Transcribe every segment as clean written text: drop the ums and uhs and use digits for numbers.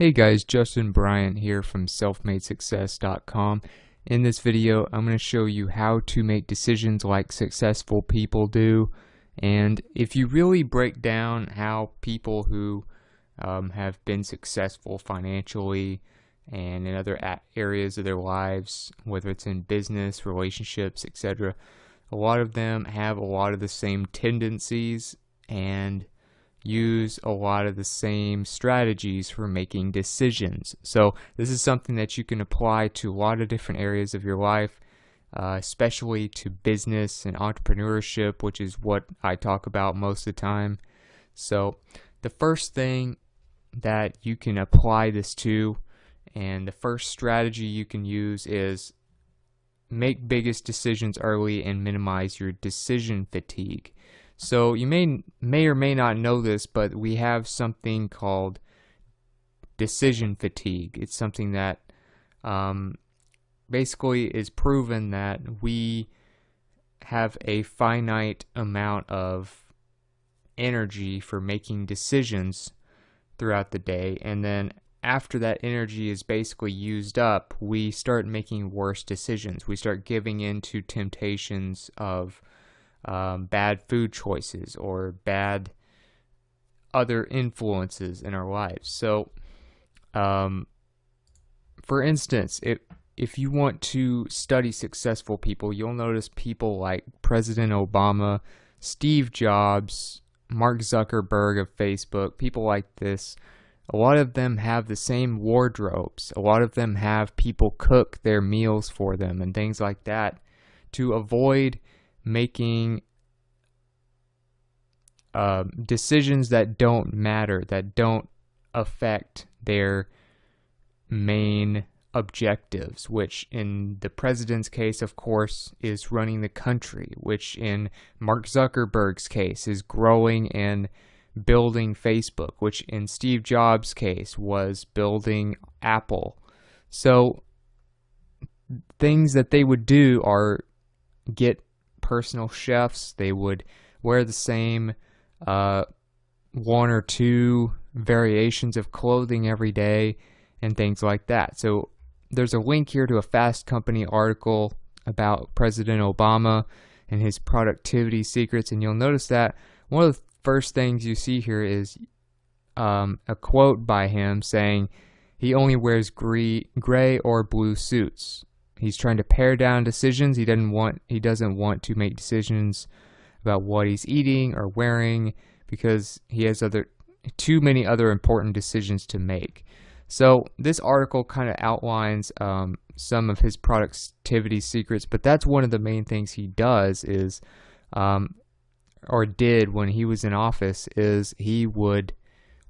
Hey guys, Justin Bryant here from selfmadesuccess.com. In this video, I'm going to show you how to make decisions like successful people do. And if you really break down how people who have been successful financially and in other areas of their lives, whether it's in business, relationships, etc., a lot of them have a lot of the same tendencies and use a lot of the same strategies for making decisions. So this is something that you can apply to a lot of different areas of your life, especially to business and entrepreneurship, which is what I talk about most of the time. So the first thing that you can apply this to, and the first strategy you can use, is make biggest decisions early and minimize your decision fatigue. So you may or may not know this, but we have something called decision fatigue. It's something that basically is proven that we have a finite amount of energy for making decisions throughout the day, and then after that energy is basically used up, we start making worse decisions. We start giving in to temptations of bad food choices or bad other influences in our lives. So, for instance, if you want to study successful people, you'll notice people like President Obama, Steve Jobs, Mark Zuckerberg of Facebook, people like this. A lot of them have the same wardrobes. A lot of them have people cook their meals for them and things like that to avoid making decisions that don't matter, that don't affect their main objectives, which in the president's case, of course, is running the country, which in Mark Zuckerberg's case is growing and building Facebook, which in Steve Jobs' case was building Apple. So things that they would do are get personal chefs. They would wear the same one or two variations of clothing every day and things like that. So there's a link here to a Fast Company article about President Obama and his productivity secrets, and you'll notice that one of the first things you see here is a quote by him saying he only wears gray or blue suits. He's trying to pare down decisions. He doesn't want to make decisions about what he's eating or wearing because he has too many other important decisions to make. So this article kind of outlines some of his productivity secrets, but that's one of the main things he does is, or did when he was in office, is he would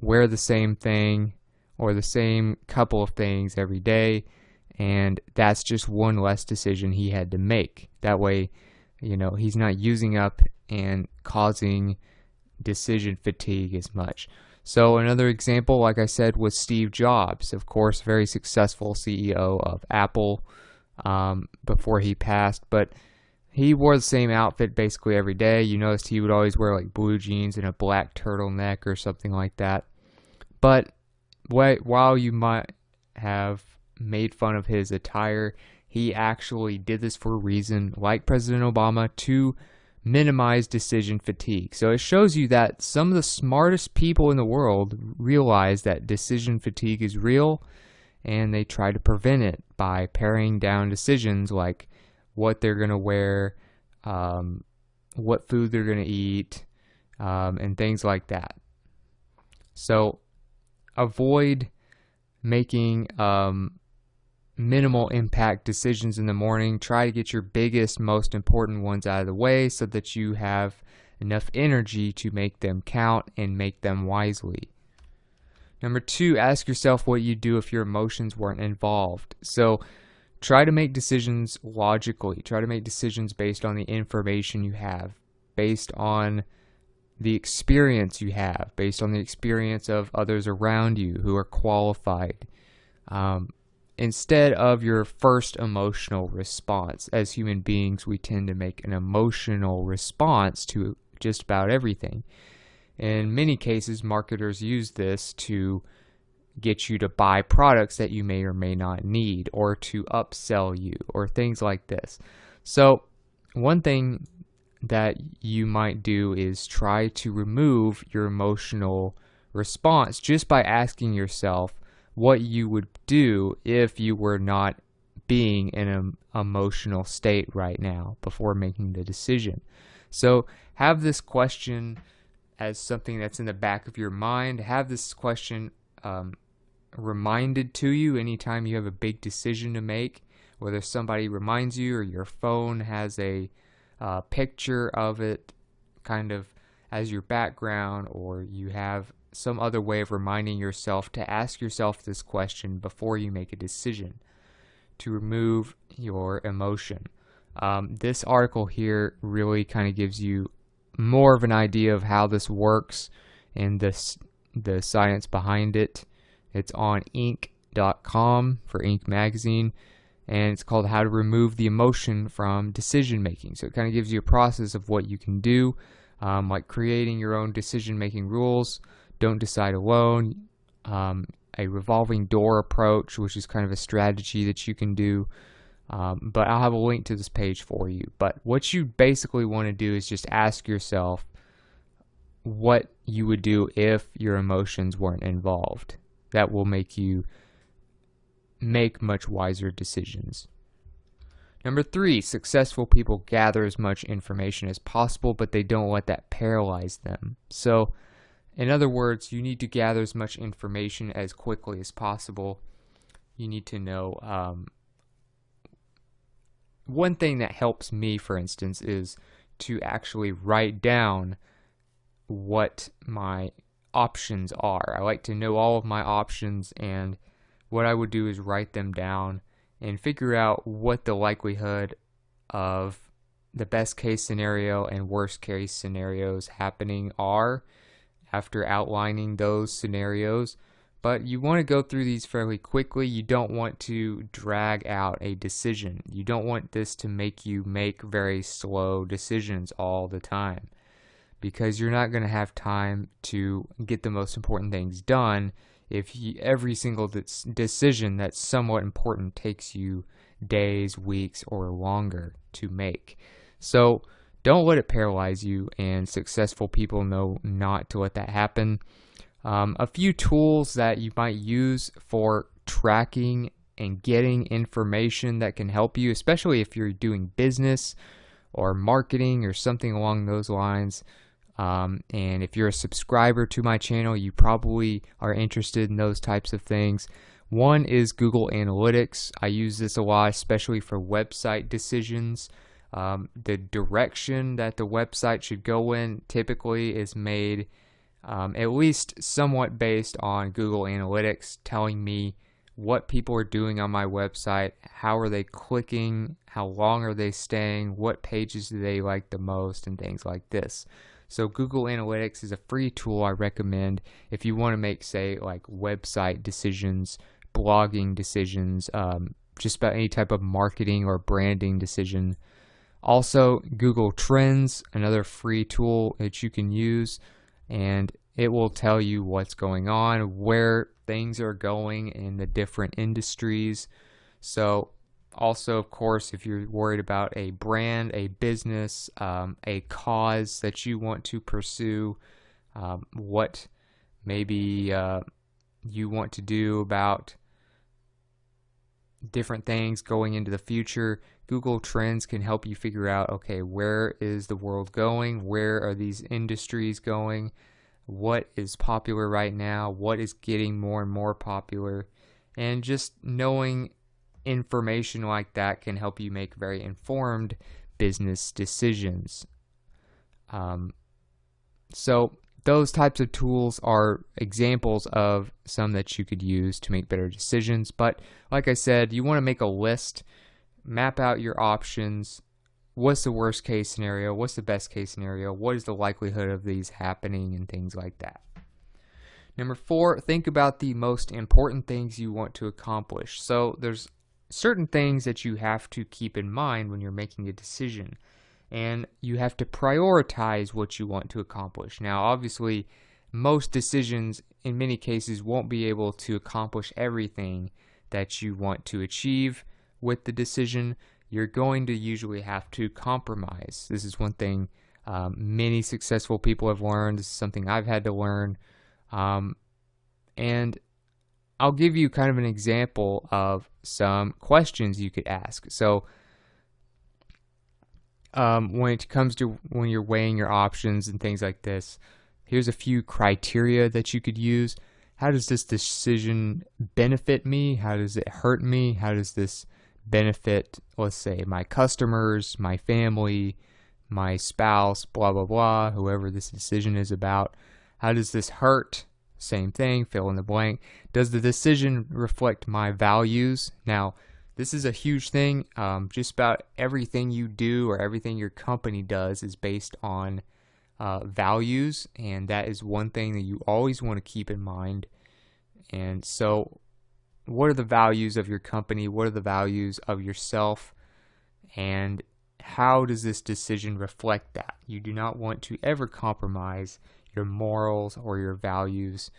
wear the same thing or the same couple of things every day, and that's just one less decision he had to make. That way, he's not using up and causing decision fatigue as much. So another example, like I said, was Steve Jobs, of course, very successful CEO of Apple before he passed, but he wore the same outfit basically every day. You noticed he would always wear like blue jeans and a black turtleneck or something like that. But while you might have made fun of his attire, he actually did this for a reason, like President Obama, to minimize decision fatigue. So it shows you that some of the smartest people in the world realize that decision fatigue is real, and they try to prevent it by paring down decisions like what they're going to wear, what food they're going to eat, and things like that. So avoid making minimal impact decisions in the morning. Try to get your biggest, most important ones out of the way so that you have enough energy to make them count and make them wisely. Number 2, ask yourself what you'd do if your emotions weren't involved. So try to make decisions logically. Try to make decisions based on the information you have, based on the experience you have, based on the experience of others around you who are qualified. Instead of your first emotional response. As human beings, we tend to make an emotional response to just about everything. In many cases, marketers use this to get you to buy products that you may or may not need, or to upsell you, or things like this. So one thing that you might do is try to remove your emotional response just by asking yourself what you would do if you were not being in an emotional state right now before making the decision. So have this question as something that's in the back of your mind. Have this question reminded to you anytime you have a big decision to make, whether somebody reminds you or your phone has a picture of it kind of as your background, or you have some other way of reminding yourself to ask yourself this question before you make a decision to remove your emotion. This article here really kind of gives you more of an idea of how this works and the science behind it. It's on Inc.com for Inc. magazine, and it's called How to Remove the Emotion from Decision Making. So it kind of gives you a process of what you can do, like creating your own decision-making rules, don't decide alone, a revolving door approach, which is kind of a strategy that you can do. But I'll have a link to this page for you. But what you basically want to do is just ask yourself what you would do if your emotions weren't involved. That will make you make much wiser decisions. Number 3, successful people gather as much information as possible, but they don't let that paralyze them. So, in other words, you need to gather as much information as quickly as possible. You need to know, one thing that helps me, for instance, is to actually write down what my options are. I like to know all of my options, and what I would do is write them down and figure out what the likelihood of the best case scenario and worst case scenarios happening are after outlining those scenarios. But you want to go through these fairly quickly. You don't want to drag out a decision. You don't want this to make you make very slow decisions all the time, because you're not going to have time to get the most important things done if every single decision that's somewhat important takes you days, weeks, or longer to make. So don't let it paralyze you, and successful people know not to let that happen. A few tools that you might use for tracking and getting information that can help you, especially if you're doing business or marketing or something along those lines. And if you're a subscriber to my channel, you probably are interested in those types of things. One is Google Analytics. I use this a lot, especially for website decisions. The direction that the website should go in typically is made at least somewhat based on Google Analytics, telling me what people are doing on my website, how are they clicking, how long are they staying, what pages do they like the most, and things like this. So Google Analytics is a free tool I recommend if you want to make, say, like website decisions, blogging decisions, just about any type of marketing or branding decision. Also, Google Trends, another free tool that you can use, and it will tell you what's going on, where things are going in the different industries. So also, of course, if you're worried about a brand, a business, a cause that you want to pursue, what maybe you want to do about different things going into the future, Google Trends can help you figure out, okay, where is the world going? Where are these industries going? What is popular right now? What is getting more and more popular? And just knowing information like that can help you make very informed business decisions. So those types of tools are examples of some that you could use to make better decisions. But like I said, you want to make a list, map out your options. What's the worst case scenario? What's the best case scenario? What is the likelihood of these happening, and things like that. Number 4, think about the most important things you want to accomplish. So there's certain things that you have to keep in mind when you're making a decision, and you have to prioritize what you want to accomplish. Now, obviously, most decisions in many cases won't be able to accomplish everything that you want to achieve with the decision. You're going to usually have to compromise. This is one thing many successful people have learned. This is something I've had to learn. And I'll give you kind of an example of some questions you could ask. So when it comes to when you're weighing your options and things like this, here's a few criteria that you could use. How does this decision benefit me? How does it hurt me? How does this benefit, let's say, my customers, my family, my spouse, blah, blah, blah, whoever this decision is about? How does this hurt? Same thing, fill in the blank. Does the decision reflect my values? Now, this is a huge thing. Just about everything you do or everything your company does is based on values, and that is one thing that you always want to keep in mind. And so, what are the values of your company? What are the values of yourself? And how does this decision reflect that? You do not want to ever compromise your morals or your values,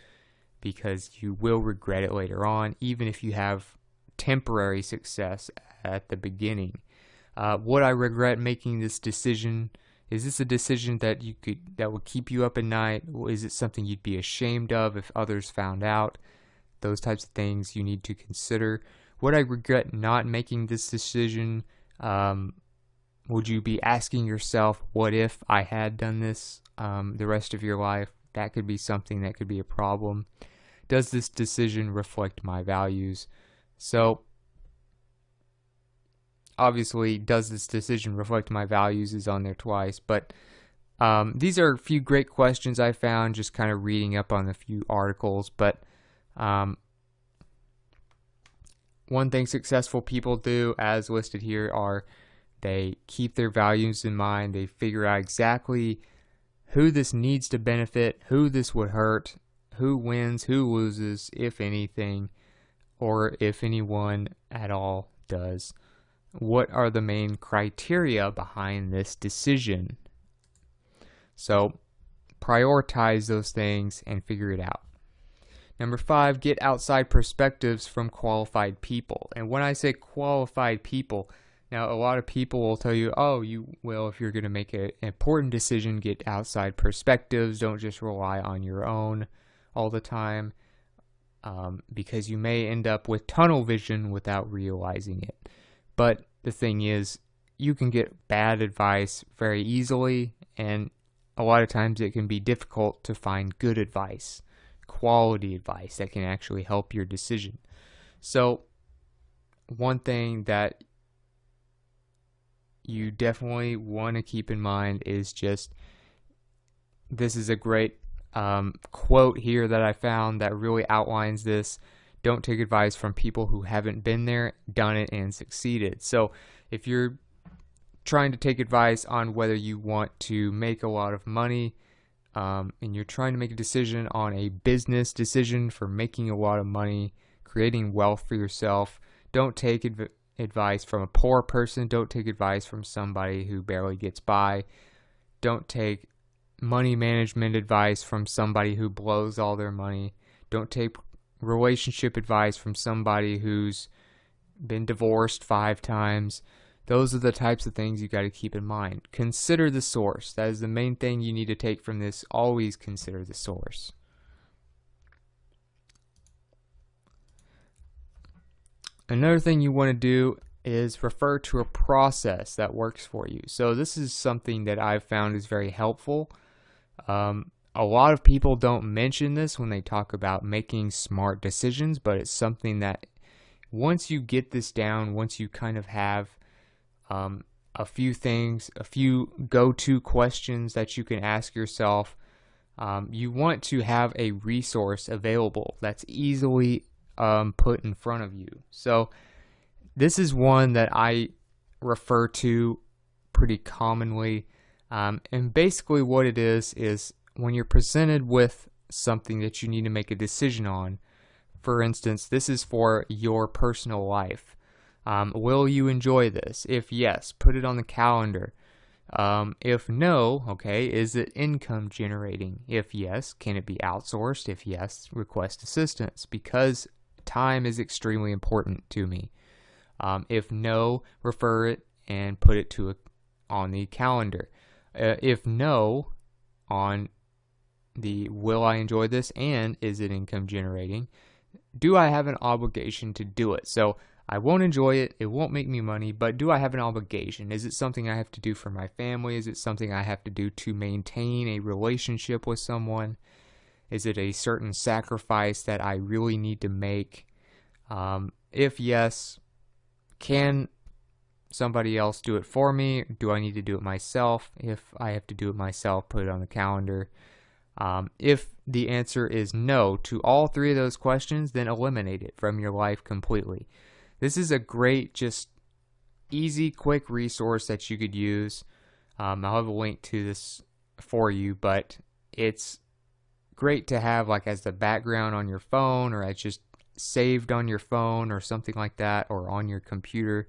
because you will regret it later on, even if you have temporary success at the beginning. Would I regret making this decision? Is this a decision that would keep you up at night? Is it something you'd be ashamed of if others found out? Those types of things you need to consider. Would I regret not making this decision? Would you be asking yourself, what if I had done this the rest of your life? That could be something that could be a problem. Does this decision reflect my values? So, obviously, does this decision reflect my values is on there twice, but these are a few great questions I found just kind of reading up on a few articles. But one thing successful people do, as listed here, are they keep their values in mind. They figure out exactly who this needs to benefit, who this would hurt, who wins, who loses, if anything, or if anyone at all does. What are the main criteria behind this decision? So prioritize those things and figure it out. Number 5, get outside perspectives from qualified people. And when I say qualified people, now a lot of people will tell you, if you're going to make an important decision, get outside perspectives. Don't just rely on your own all the time, because you may end up with tunnel vision without realizing it. But the thing is, you can get bad advice very easily, and a lot of times it can be difficult to find good advice, quality advice that can actually help your decision. So one thing that you definitely want to keep in mind is just, this is a great quote here that I found that really outlines this. Don't take advice from people who haven't been there, done it, and succeeded. So if you're trying to take advice on whether you want to make a lot of money, and you're trying to make a decision on a business decision for making a lot of money, creating wealth for yourself, don't take advice from a poor person. Don't take advice from somebody who barely gets by. Don't take money management advice from somebody who blows all their money. Don't take relationship advice from somebody who's been divorced 5 times. Those are the types of things you got to keep in mind. Consider the source. That is the main thing you need to take from this. Always consider the source. Another thing you want to do is refer to a process that works for you. So this is something that I've found is very helpful. A lot of people don't mention this when they talk about making smart decisions, but it's something that once you get this down, once you kind of have a few things, a few go-to questions that you can ask yourself, you want to have a resource available that's easily put in front of you. So this is one that I refer to pretty commonly. And basically what it is when you're presented with something that you need to make a decision on, for instance, this is for your personal life. Will you enjoy this? If yes, put it on the calendar. If no, okay, is it income generating? If yes, can it be outsourced? If yes, request assistance, because time is extremely important to me. If no, refer it and put it on the calendar. If no, on the will I enjoy this and is it income generating, do I have an obligation to do it? So I won't enjoy it, it won't make me money, but do I have an obligation? Is it something I have to do for my family? Is it something I have to do to maintain a relationship with someone? Is it a certain sacrifice that I really need to make? If yes, can somebody else do it for me? Do I need to do it myself? If I have to do it myself, put it on the calendar. If the answer is no to all three of those questions, then eliminate it from your life completely. This is a great, just easy, quick resource that you could use. I'll have a link to this for you, but it's great to have like as the background on your phone, or as just saved on your phone or something like that, or on your computer,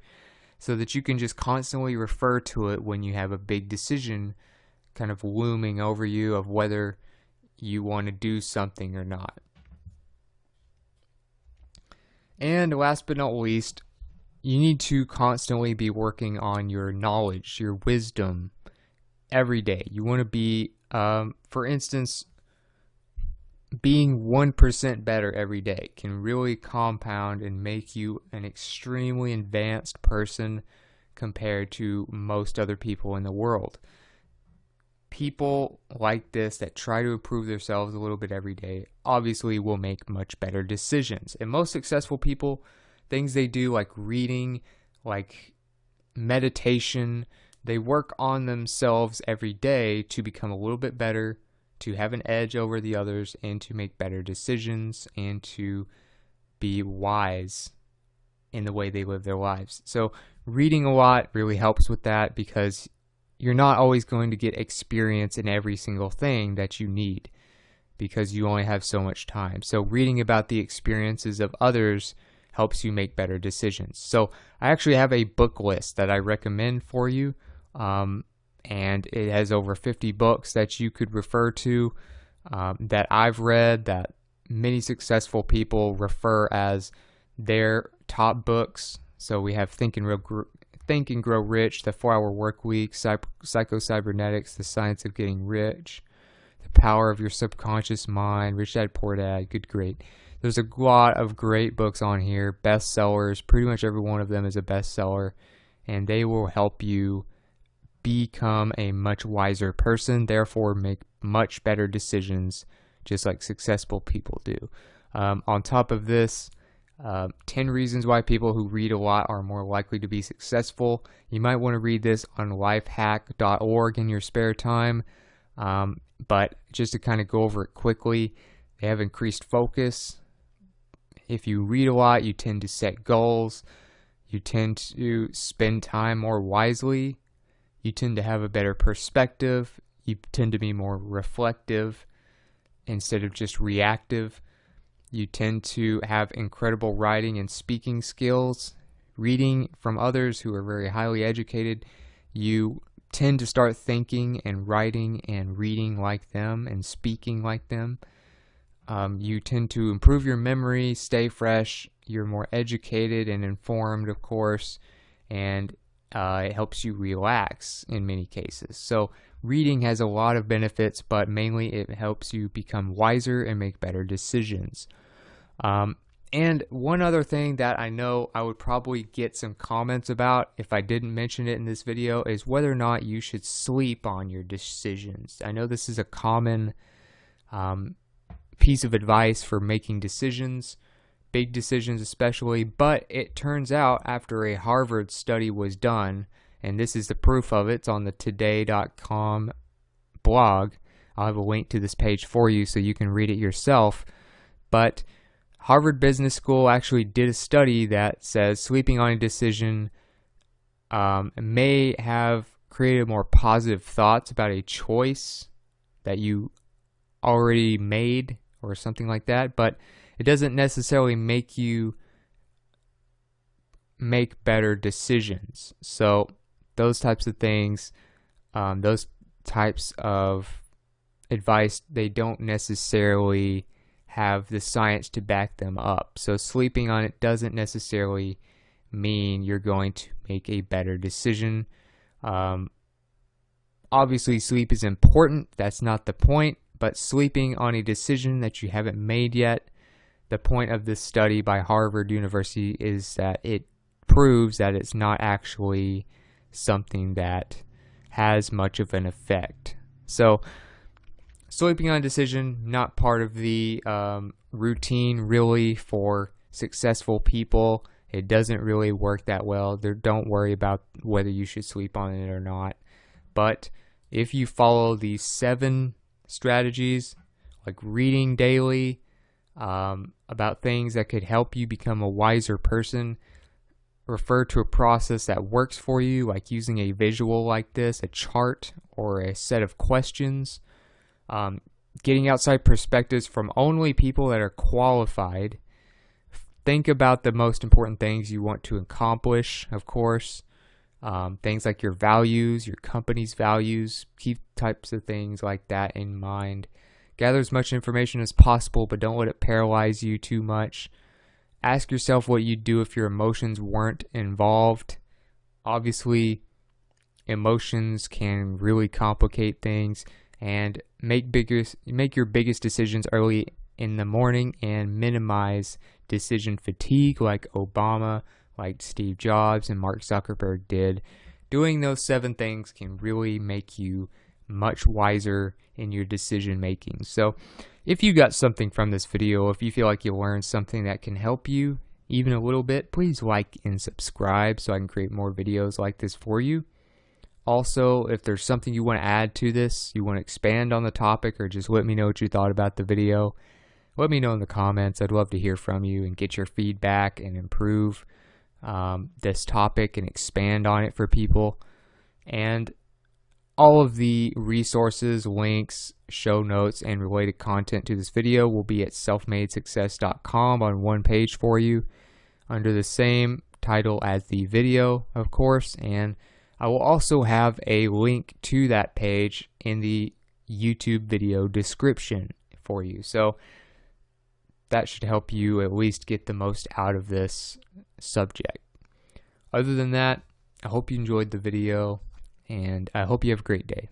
so that you can just constantly refer to it when you have a big decision kind of looming over you of whether you want to do something or not. And last but not least, you need to constantly be working on your knowledge, your wisdom every day. You want to be, for instance, being 1% better every day can really compound and make you an extremely advanced person compared to most other people in the world. People like this that try to improve themselves a little bit every day obviously will make much better decisions. And most successful people, things they do like reading, like meditation, they work on themselves every day to become a little bit better, to have an edge over the others, and to make better decisions, and to be wise in the way they live their lives. So reading a lot really helps with that, because you're not always going to get experience in every single thing that you need, because you only have so much time. So reading about the experiences of others helps you make better decisions. So I actually have a book list that I recommend for you, and it has over 50 books that you could refer to, that I've read, that many successful people refer as their top books. So we have Think and Grow Rich, The 4-Hour Workweek, Psycho-Cybernetics, The Science of Getting Rich, The Power of Your Subconscious Mind, Rich Dad Poor Dad, great. There's a lot of great books on here, bestsellers. Pretty much every one of them is a bestseller, and they will help you become a much wiser person, therefore make much better decisions, just like successful people do. On top of this, 10 reasons why people who read a lot are more likely to be successful. You might want to read this on lifehack.org in your spare time, but just to kind of go over it quickly, they have increased focus. If you read a lot, you tend to set goals. You tend to spend time more wisely. You tend to have a better perspective. You tend to be more reflective instead of just reactive. You tend to have incredible writing and speaking skills. Reading from others who are very highly educated, you tend to start thinking and writing and reading like them and speaking like them. You tend to improve your memory, stay fresh. You're more educated and informed, of course, and it helps you relax in many cases. So reading has a lot of benefits, but mainly it helps you become wiser and make better decisions. And one other thing that I know I would probably get some comments about if I didn't mention it in this video is whether or not you should sleep on your decisions. I know this is a common piece of advice for making decisions, big decisions especially, but it turns out after a Harvard study was done, and this is the proof of it, it's on the today.com blog. I'll have a link to this page for you so you can read it yourself, but Harvard Business School actually did a study that says sleeping on a decision may have created more positive thoughts about a choice that you already made or something like that, but it doesn't necessarily make you make better decisions. So those types of things those types of advice, they don't necessarily have the science to back them up. So sleeping on it doesn't necessarily mean you're going to make a better decision. Obviously, sleep is important. That's not the point. But sleeping on a decision that you haven't made yet, the point of this study by Harvard University is that it proves that it's not actually something that has much of an effect. So sleeping on a decision, not part of the routine really for successful people. It doesn't really work that well. Don't worry about whether you should sleep on it or not. But if you follow these 7 strategies, like reading daily, about things that could help you become a wiser person, refer to a process that works for you, like using a visual like this, a chart, or a set of questions, getting outside perspectives from only people that are qualified. Think about the most important things you want to accomplish, of course. Things like your values, your company's values, keep types of things like that in mind. Gather as much information as possible, but don't let it paralyze you too much. Ask yourself what you'd do if your emotions weren't involved. Obviously, emotions can really complicate things, and make your biggest decisions early in the morning and minimize decision fatigue like Obama, like Steve Jobs and Mark Zuckerberg did. Doing those 7 things can really make you much wiser in your decision making. So if you got something from this video, if you feel like you learned something that can help you even a little bit, please like and subscribe so I can create more videos like this for you. Also, if there's something you want to add to this, you want to expand on the topic, or just let me know what you thought about the video, let me know in the comments. I'd love to hear from you and get your feedback and improve this topic and expand on it for people. And all of the resources, links, show notes, and related content to this video will be at selfmadesuccess.com on one page for you, under the same title as the video, of course. And I will also have a link to that page in the YouTube video description for you. So that should help you at least get the most out of this subject. Other than that, I hope you enjoyed the video, and I hope you have a great day.